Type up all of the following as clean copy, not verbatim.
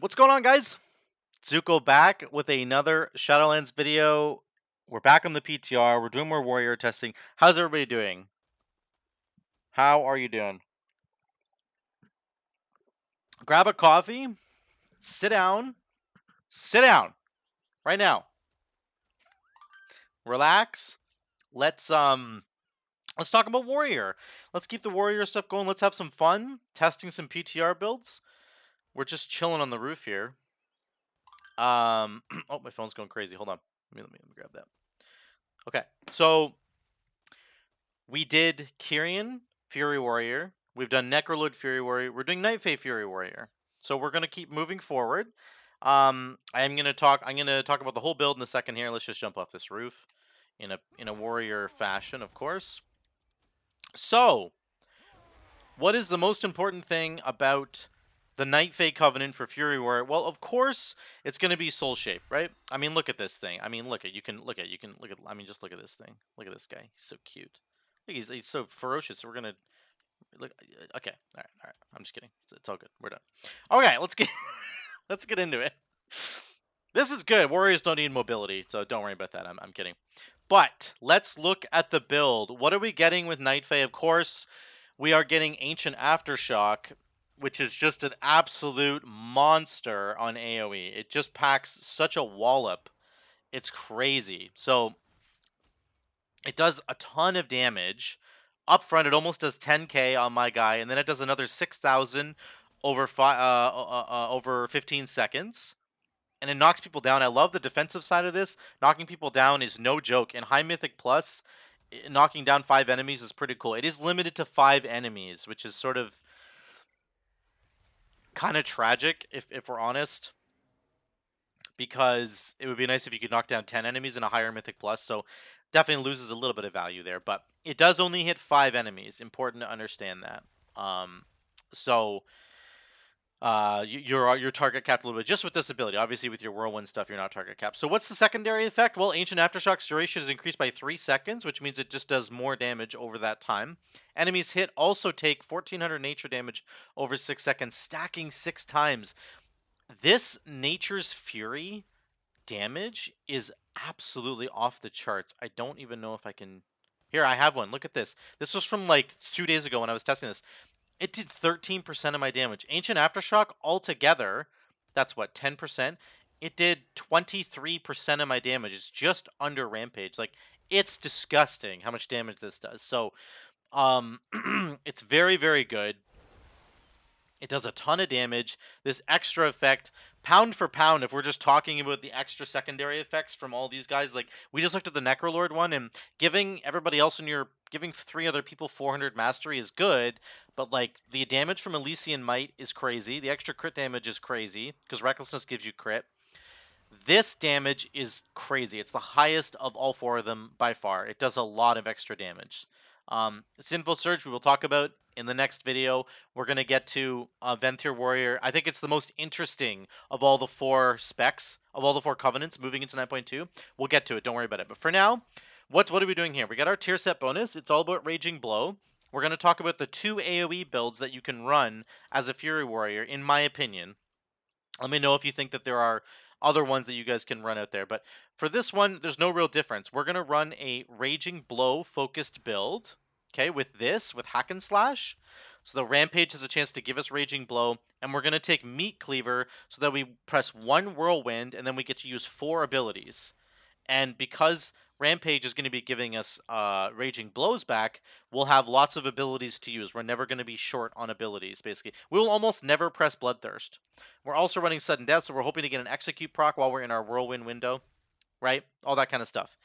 What's going on, guys? Zuko back with another Shadowlands video. We're back on the PTR. We're doing more warrior testing. How's everybody doing? How are you doing? Grab a coffee, sit down right now. Relax. Let's talk about warrior. Let's keep the warrior stuff going. Let's have some fun testing some PTR builds. We're just chilling on the roof here. Oh, my phone's going crazy. Hold on. Let me grab that. Okay, so we did Kyrian Fury Warrior. We've done Necrolord Fury Warrior. We're doing Night Fae Fury Warrior. So we're gonna keep moving forward. I'm gonna talk about the whole build in a second here. Let's just jump off this roof in a warrior fashion, of course. So, what is the most important thing about the Night Fae Covenant for Fury Warrior? Well, of course, it's going to be soul shape, right? I mean, look at this thing. I mean, look at I mean, just look at this thing. Look at this guy. He's so cute. Look, he's so ferocious. We're gonna look. Okay, all right. I'm just kidding. It's all good. We're done. Okay, let's get let's get into it. This is good. Warriors don't need mobility, so don't worry about that. I'm kidding. But let's look at the build. What are we getting with Night Fae? Of course, we are getting Ancient Aftershock, which is just an absolute monster on AoE. It just packs such a wallop. It's crazy. So it does a ton of damage. Up front, it almost does 10k on my guy, and then it does another 6,000 over over 15 seconds. And it knocks people down. I love the defensive side of this. Knocking people down is no joke. In High Mythic Plus, knocking down 5 enemies is pretty cool. It is limited to 5 enemies, which is sort of kind of tragic, if we're honest, because it would be nice if you could knock down 10 enemies in a higher Mythic Plus, so definitely loses a little bit of value there, but it does only hit 5 enemies. Important to understand that. So your target capped a little bit just with this ability. Obviously, with your whirlwind stuff, you're not target capped. So what's the secondary effect? Well, Ancient Aftershock's duration is increased by 3 seconds, which means it just does more damage over that time. Enemies hit also take 1,400 nature damage over 6 seconds, stacking 6 times. This Nature's Fury damage is absolutely off the charts. I don't even know if I can... Here, I have one. Look at this. This was from like 2 days ago when I was testing this. It did 13% of my damage. Ancient Aftershock altogether, that's what, 10%? It did 23% of my damage. It's just under Rampage. Like, it's disgusting how much damage this does. So, it's very, very good. It does a ton of damage. This extra effect, pound for pound, if we're just talking about the extra secondary effects from all these guys, like, we just looked at the Necrolord one, and giving everybody else giving 3 other people 400 mastery is good, but, like, the damage from Elysian Might is crazy. The extra crit damage is crazy, because Recklessness gives you crit. This damage is crazy. It's the highest of all 4 of them by far. It does a lot of extra damage. Sinful Surge we will talk about in the next video. We're going to get to Venthyr Warrior. I think it's the most interesting of all the 4 specs, of all the 4 covenants moving into 9.2. We'll get to it. Don't worry about it. But for now, what are we doing here? We got our tier set bonus. It's all about Raging Blow. We're going to talk about the 2 AoE builds that you can run as a Fury Warrior, in my opinion. Let me know if you think that there are other ones that you guys can run out there. But for this one, there's no real difference. We're going to run a Raging Blow focused build, okay, with Hack and Slash. So the Rampage has a chance to give us Raging Blow, and we're going to take Meat Cleaver so that we press 1 Whirlwind, and then we get to use 4 abilities. And because Rampage is going to be giving us Raging Blows back, we'll have lots of abilities to use. We're never going to be short on abilities, basically. We will almost never press Bloodthirst. We're also running Sudden Death, so we're hoping to get an Execute proc while we're in our Whirlwind window, right? All that kind of stuff.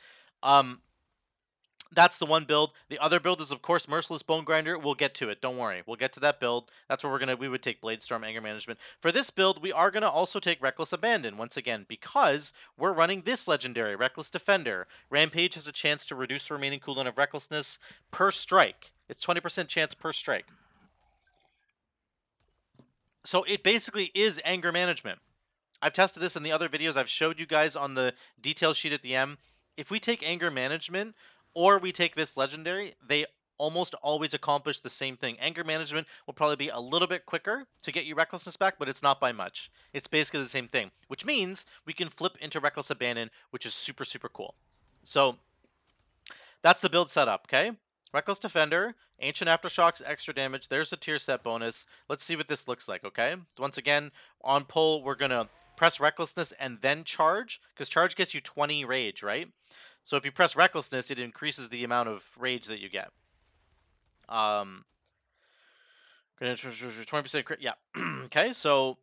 That's the one build. The other build is, of course, Merciless Bonegrinder. We'll get to it. Don't worry. We'll get to that build. That's where we would take Bladestorm, Anger Management. For this build, we are going to also take Reckless Abandon, once again, because we're running this legendary, Reckless Defender. Rampage has a chance to reduce the remaining cooldown of Recklessness per strike. It's 20% chance per strike. So it basically is Anger Management. I've tested this in the other videos. I've showed you guys on the detail sheet at the end. If we take Anger Management, or we take this legendary, they almost always accomplish the same thing. Anger management will probably be a little bit quicker to get you recklessness back, but it's not by much. It's basically the same thing, which means we can flip into reckless abandon, which is super, super cool. So that's the build setup, okay? Reckless Defender, Ancient Aftershocks, extra damage. There's the tier set bonus. Let's see what this looks like, okay? Once again, on pull, we're going to press Recklessness and then Charge, because Charge gets you 20 rage, right? So if you press Recklessness, it increases the amount of rage that you get. 20% crit, yeah. Okay, so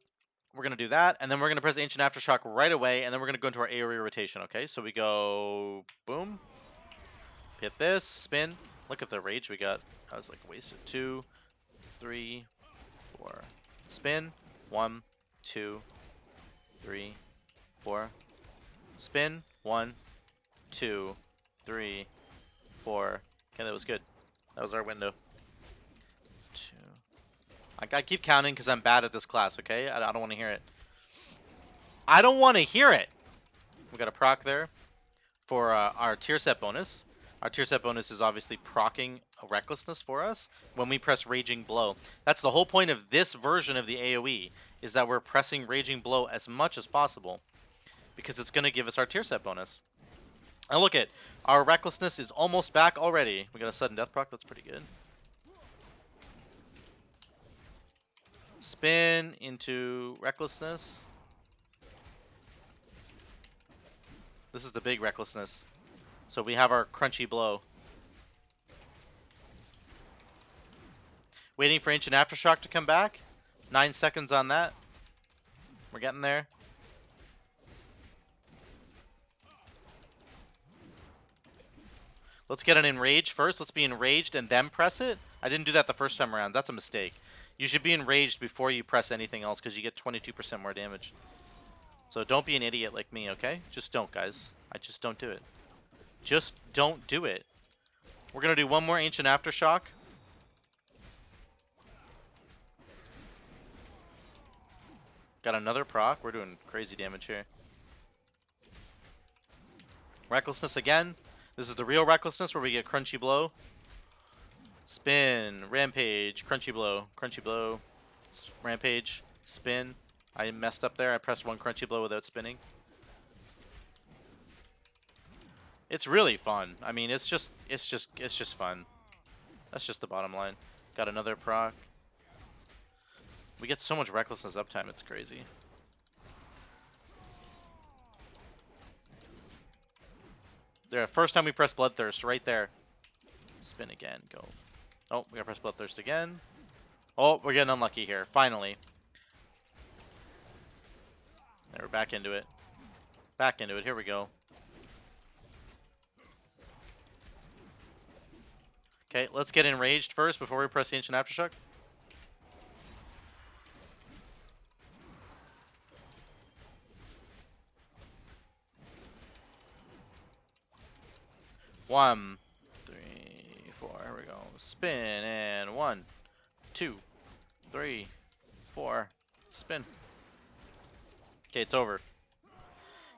we're going to do that, and then we're going to press Ancient Aftershock right away, and then we're going to go into our AoE rotation, okay? So we go, boom, hit this, spin. Look at the rage we got. I was like wasted. 2, 3, 4. Spin. 1, 2, 3, 4. Spin. 1, 2, 3, 4. Okay, that was good. That was our window. 2. I keep counting because I'm bad at this class, okay? I don't want to hear it. I don't want to hear it! We got a proc there for our tier set bonus. Our tier set bonus is obviously proccing a recklessness for us when we press Raging Blow. That's the whole point of this version of the AoE, is that we're pressing Raging Blow as much as possible because it's going to give us our tier set bonus. And look at, our recklessness is almost back already. We got a sudden death proc, that's pretty good. Spin into recklessness. This is the big recklessness. So we have our crunchy blow. Waiting for Ancient Aftershock to come back. 9 seconds on that. We're getting there. Let's get an enraged first. Let's be enraged and then press it. I didn't do that the first time around. That's a mistake. You should be enraged before you press anything else because you get 22% more damage. So don't be an idiot like me, okay? Just don't, guys. I just don't do it. Just don't do it. We're going to do one more Ancient Aftershock. Got another proc. We're doing crazy damage here. Recklessness again. This is the real recklessness where we get crunchy blow. Spin, rampage, crunchy blow, rampage, spin. I messed up there. I pressed one crunchy blow without spinning. It's really fun. I mean, it's just fun. That's just the bottom line. Got another proc. We get so much recklessness uptime, it's crazy. There, first time we press Bloodthirst, right there. Spin again, go. Oh, we gotta press Bloodthirst again. Oh, we're getting unlucky here, finally. There, we're back into it. Back into it, here we go. Okay, let's get enraged first before we press the Ancient Aftershock. One, 3, 4. Here we go. Spin and 1, 2, 3, 4. Spin. Okay, it's over.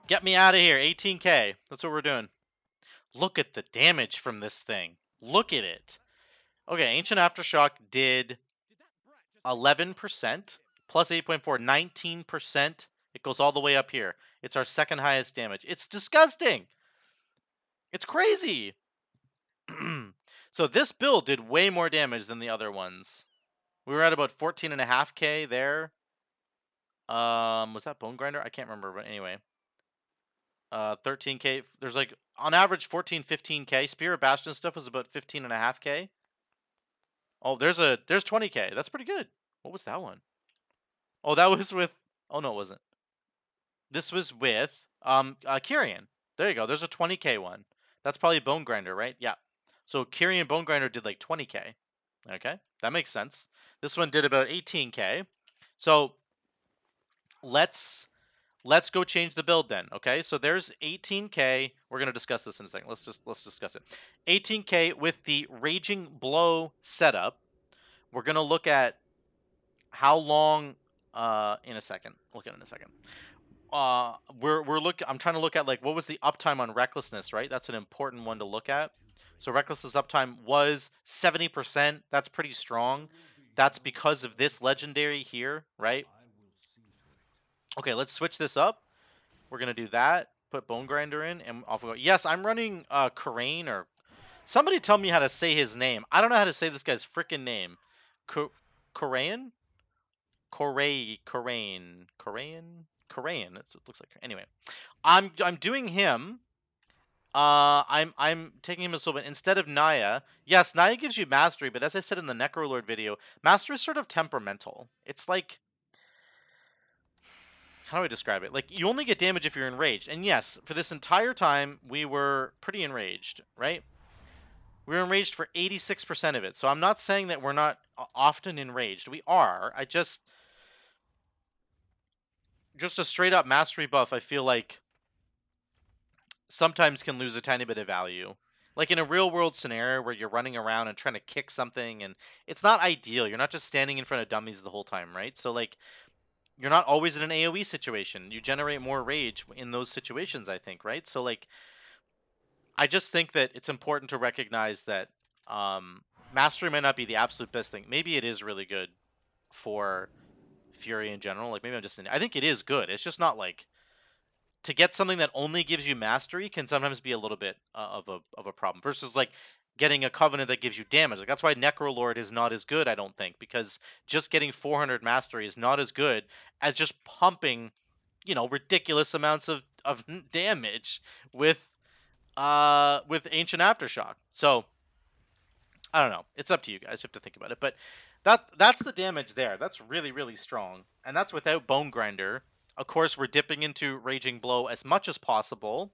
Get me out of here. 18k. That's what we're doing. Look at the damage from this thing. Look at it. Okay, Ancient Aftershock did 11%, plus 8.4, 19%. It goes all the way up here. It's our second highest damage. It's disgusting. It's crazy. So this build did way more damage than the other ones. We were at about 14.5k there. Was that Bonegrinder? I can't remember, but anyway. 13k. There's like on average 14, 15k. Spear of Bastion stuff was about 15.5k. Oh, there's 20k. That's pretty good. What was that one? Oh, that was with. Oh no, it wasn't. This was with Kyrian. There you go. There's a 20k one. That's probably Bonegrinder, right? Yeah. So Kyrian Bonegrinder did like 20k. Okay, that makes sense. This one did about 18k. So let's go change the build then. Okay, so there's 18k. We're gonna discuss this in a second. Let's discuss it. 18k with the Raging Blow setup. We're gonna look at how long. In a second. Look at it in a second. I'm trying to look at like what was the uptime on recklessness, right? That's an important one to look at. So Recklessness uptime was 70%. That's pretty strong. That's because of this legendary here, right? Okay, let's switch this up. We're going to do that. Put Bonegrinder in, and off we go. Yes, I'm running Karain, or somebody tell me how to say his name. I don't know how to say this guy's freaking name. Karain? Karain. It looks like. Anyway, I'm doing him. I'm taking him as Sylvan instead of Naya. Yes, Naya gives you mastery, but as I said in the Necrolord video, mastery is sort of temperamental. It's like, how do I describe it? Like, you only get damage if you're enraged. And yes, for this entire time, we were pretty enraged, right? We were enraged for 86% of it. So I'm not saying that we're not often enraged. We are. I just a straight up mastery buff, I feel like sometimes can lose a tiny bit of value. Like in a real world scenario where you're running around and trying to kick something, and it's not ideal. You're not just standing in front of dummies the whole time, right? So like, you're not always in an AoE situation. You generate more rage in those situations, I think, right? So like, I just think that it's important to recognize that mastery might not be the absolute best thing. Maybe it is really good for Fury in general. Like maybe I think it is good. It's just not like, to get something that only gives you mastery can sometimes be a little bit of a problem versus like getting a covenant that gives you damage. Like that's why Necrolord is not as good, I don't think, because just getting 400 mastery is not as good as just pumping, ridiculous amounts of damage with Ancient Aftershock. So I don't know. It's up to you guys. You have to think about it. But that's the damage there. That's really, really strong. And that's without Bonegrinder. Of course, we're dipping into Raging Blow as much as possible.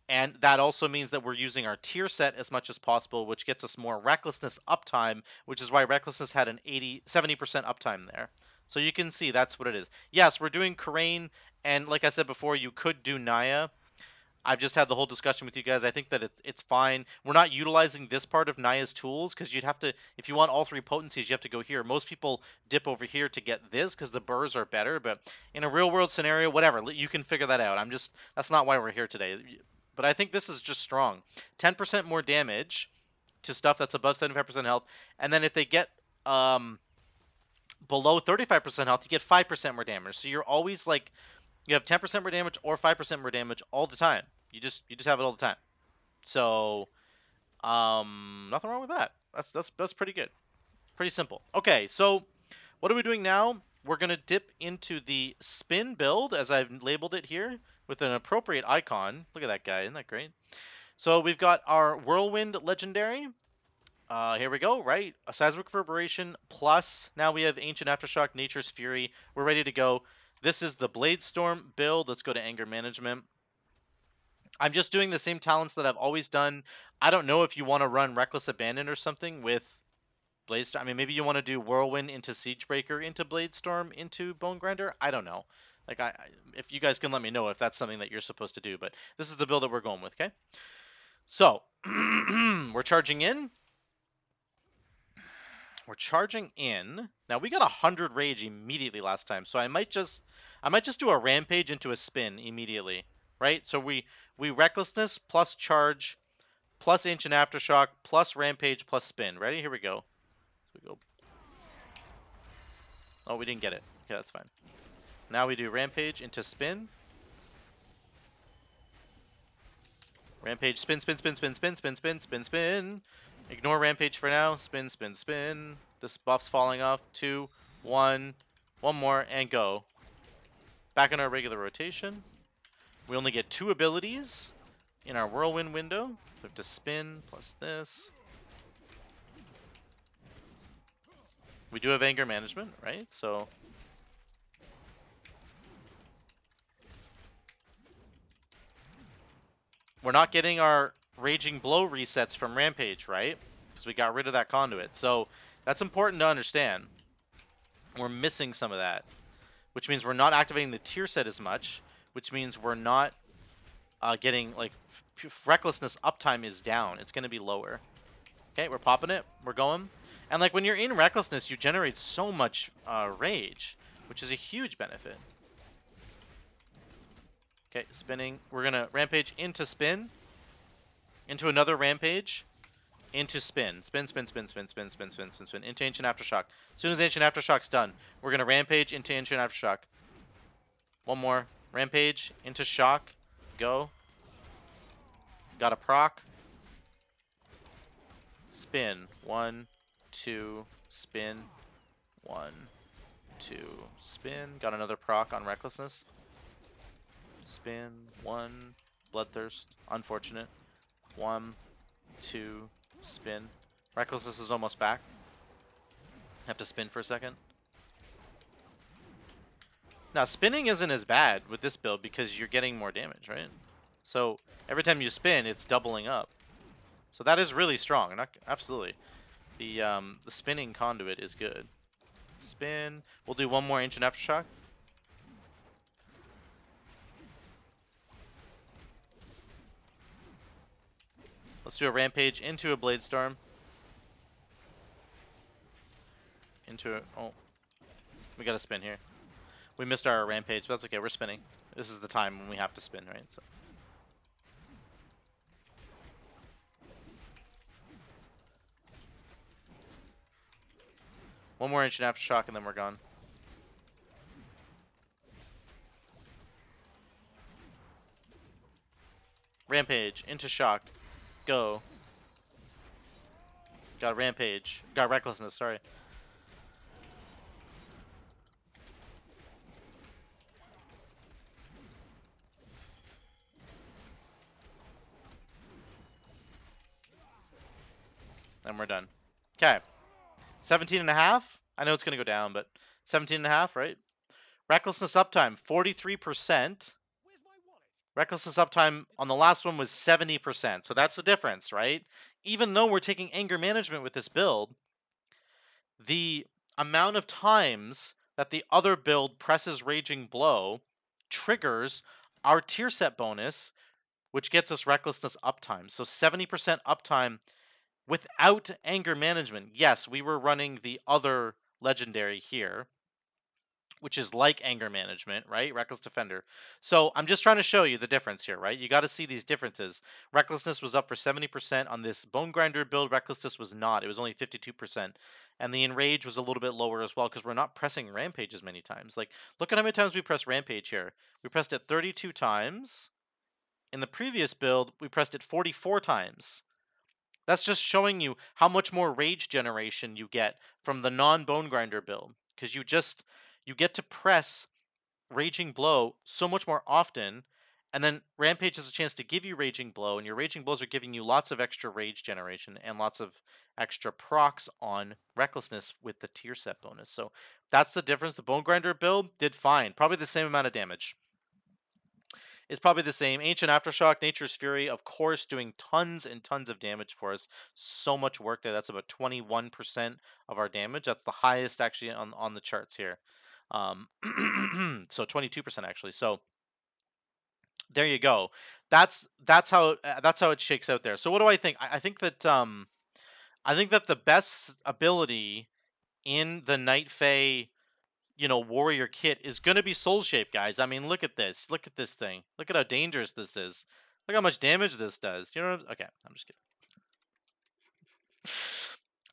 And that also means that we're using our tier set as much as possible, which gets us more Recklessness uptime, which is why Recklessness had an 70% uptime there. So you can see that's what it is. Yes, we're doing Karain, and like I said before, you could do Naya. I've just had the whole discussion with you guys. I think that it's fine. We're not utilizing this part of Naya's tools because you'd have to, if you want all three potencies, you have to go here. Most people dip over here to get this because the burrs are better. But in a real world scenario, whatever, you can figure that out. That's not why we're here today. But I think this is just strong. 10% more damage to stuff that's above 75% health, and then if they get below 35% health, you get 5% more damage. So you're always like, you have 10% more damage or 5% more damage all the time. You just have it all the time. So, nothing wrong with that. That's pretty good. Pretty simple. Okay, so what are we doing now? We're gonna dip into the spin build, as I've labeled it here, with an appropriate icon. Look at that guy, isn't that great? So we've got our Whirlwind Legendary. Here we go, right? A Seismic Reverberation plus, now we have Ancient Aftershock, Nature's Fury. We're ready to go. This is the Blade Storm build. Let's go to Anger Management. I'm just doing the same talents that I've always done. I don't know if you want to run Reckless Abandon or something with Blade Storm. I mean, maybe you want to do Whirlwind into Siegebreaker into Blade Storm into Bonegrinder. I don't know. Like, if you guys can let me know if that's something that you're supposed to do. But this is the build that we're going with, okay? So, we're charging in. We're charging in. Now we got 100 rage immediately last time, so I might just do a rampage into a spin immediately, right? So we recklessness plus charge plus ancient aftershock plus rampage plus spin. Ready? Here we go. We go. Oh, we didn't get it. Okay, that's fine. Now we do rampage into spin. Rampage, spin, spin, spin, spin, spin, spin, spin, spin, spin. Ignore rampage for now. Spin, spin, spin. This buff's falling off. 2, 1. One more, and go. Back in our regular rotation. We only get 2 abilities in our whirlwind window. We have to spin plus this. We do have anger management, right? So we're not getting our raging blow resets from rampage, right? Because we got rid of that conduit. So that's important to understand. We're missing some of that, which means we're not activating the tier set as much, which means we're not getting, like, recklessness uptime is down. It's going to be lower. Okay, we're popping it. We're going. And, like, when you're in recklessness, you generate so much rage, which is a huge benefit. Okay, spinning. We're going to rampage into spin, into another rampage, into spin. Spin, spin, spin, spin, spin, spin, spin, spin, spin, into Ancient Aftershock. As soon as Ancient Aftershock's done, we're going to Rampage into Ancient Aftershock. One more. Rampage into Shock. Go. Got a proc. Spin. 1, 2, spin. 1, 2, spin. Got another proc on Recklessness. Spin. 1, Bloodthirst. Unfortunate. 1, 2, spin. Recklessness is almost back. Have to spin for a second. Now, spinning isn't as bad with this build because you're getting more damage, right? So every time you spin, it's doubling up. So that is really strong. Absolutely. The spinning conduit is good. Spin. We'll do one more Ancient Aftershock. Let's do a Rampage into a Blade Storm. Into a... Oh. We gotta spin here. We missed our Rampage, but that's okay. We're spinning. This is the time when we have to spin, right? So. One more Ancient Aftershock and then we're gone. Rampage into Shock. Go. Got Rampage. Got Recklessness, sorry. And we're done. Okay. 17.5. I know it's going to go down, but 17.5, right? Recklessness uptime, 43%. Recklessness uptime on the last one was 70%. So that's the difference, right? Even though we're taking anger management with this build, the amount of times that the other build presses Raging Blow triggers our tier set bonus, which gets us Recklessness uptime. So 70% uptime without anger management. Yes, we were running the other legendary here, which is like anger management, right? Reckless Defender. So I'm just trying to show you the difference here, right? You got to see these differences. Recklessness was up for 70% on this Bonegrinder build. Recklessness was not. It was only 52%. And the Enrage was a little bit lower as well because we're not pressing Rampage as many times. Like, look at how many times we pressed Rampage here. We pressed it 32 times. In the previous build, we pressed it 44 times. That's just showing you how much more rage generation you get from the non-Bonegrinder build. Because you get to press Raging Blow so much more often, and then Rampage has a chance to give you Raging Blow, and your Raging Blows are giving you lots of extra rage generation and lots of extra procs on Recklessness with the tier set bonus. So that's the difference. The Bonegrinder build did fine. Probably the same amount of damage. It's probably the same. Ancient Aftershock, Nature's Fury, of course, doing tons and tons of damage for us. So much work there. That's about 21% of our damage. That's the highest actually on the charts here. So 22% actually. So there you go. That's how it shakes out there. So what do I think? I think that the best ability in the Night Fae, warrior kit is going to be Soul Shape, guys. I mean, look at this. Look at this thing. Look at how dangerous this is. Look how much damage this does. You know? Okay, I'm just kidding.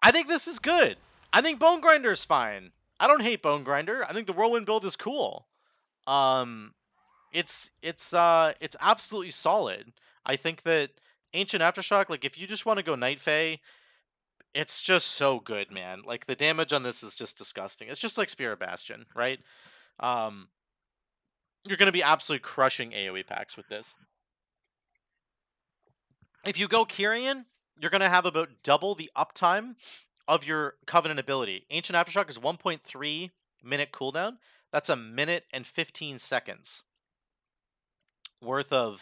I think this is good. I think Bonegrinder is fine. I don't hate Bonegrinder. I think the Whirlwind build is cool. It's absolutely solid. I think that Ancient Aftershock, like if you just want to go Night Fae, it's just so good, man. Like the damage on this is just disgusting. It's just like Spirit Bastion, right? You're going to be absolutely crushing AoE packs with this. If you go Kyrian, you're going to have about double the uptime of your Covenant ability. Ancient Aftershock is 1.3 minute cooldown. That's a minute and 15 seconds worth of...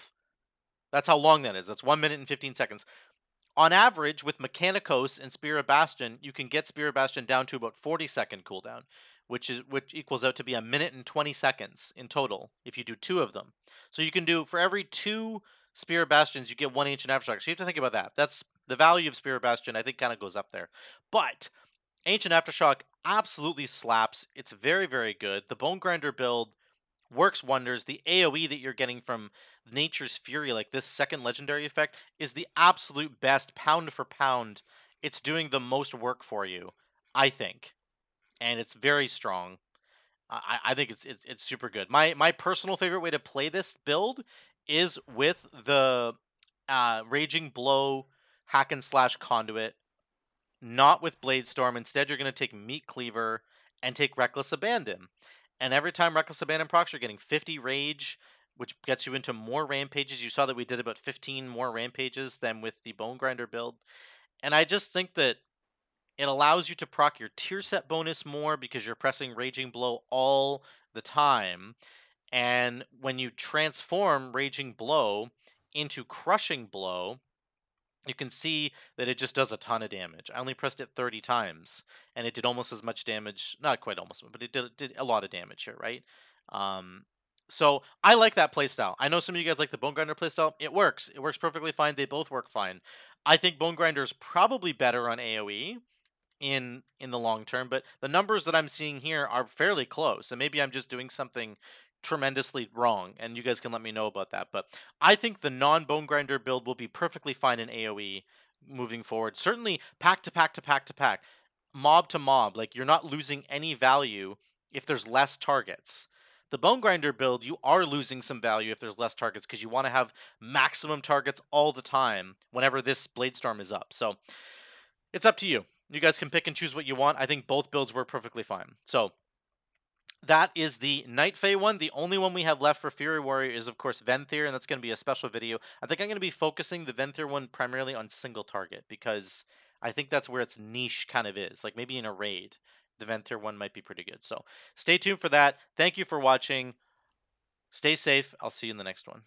That's how long that is. That's 1 minute and 15 seconds. On average, with Mechanicos and Spirit Bastion, you can get Spirit Bastion down to about 40-second cooldown, which equals out to be a minute and 20 seconds in total if you do 2 of them. So you can do, for every 2 Spirit Bastions, you get 1 Ancient Aftershock. So you have to think about that. That's the value of Spirit Bastion, I think, kind of goes up there. But Ancient Aftershock absolutely slaps. It's very, very good. The Bonegrinder build works wonders. The AoE that you're getting from Nature's Fury, like this second legendary effect, is the absolute best pound for pound. It's doing the most work for you, I think, and it's very strong. I think it's super good. My personal favorite way to play this build is with the Raging Blow hack and slash conduit, not with Blade Storm. Instead, you're going to take Meat Cleaver and take Reckless Abandon. And every time Reckless Abandon procs, you're getting 50 Rage, which gets you into more Rampages. You saw that we did about 15 more Rampages than with the Bonegrinder build. And I just think that it allows you to proc your tier set bonus more because you're pressing Raging Blow all the time. And when you transform Raging Blow into Crushing Blow, you can see that it just does a ton of damage. I only pressed it 30 times, and it did almost as much damage. Not quite almost, but it did a lot of damage here, right? Um, so I like that playstyle. I know some of you guys like the Bone Grinder playstyle. It works. It works perfectly fine. They both work fine. I think Bone Grinder is probably better on AoE in the long term, but the numbers that I'm seeing here are fairly close. And maybe I'm just doing something tremendously wrong, and you guys can let me know about that. But I think the non-Bone Grinder build will be perfectly fine in AoE moving forward. Certainly pack to pack to pack to pack, mob to mob. Like you're not losing any value if there's less targets. The Bone Grinder build, you are losing some value if there's less targets because you want to have maximum targets all the time whenever this Blade Storm is up. So it's up to you. You guys can pick and choose what you want. I think both builds work perfectly fine. So that is the Night Fae one. The only one we have left for Fury Warrior is, of course, Venthyr, and that's going to be a special video. I think I'm going to be focusing the Venthyr one primarily on single target because I think that's where its niche kind of is. Like maybe in a raid, the Venthyr one might be pretty good. So stay tuned for that. Thank you for watching. Stay safe. I'll see you in the next one.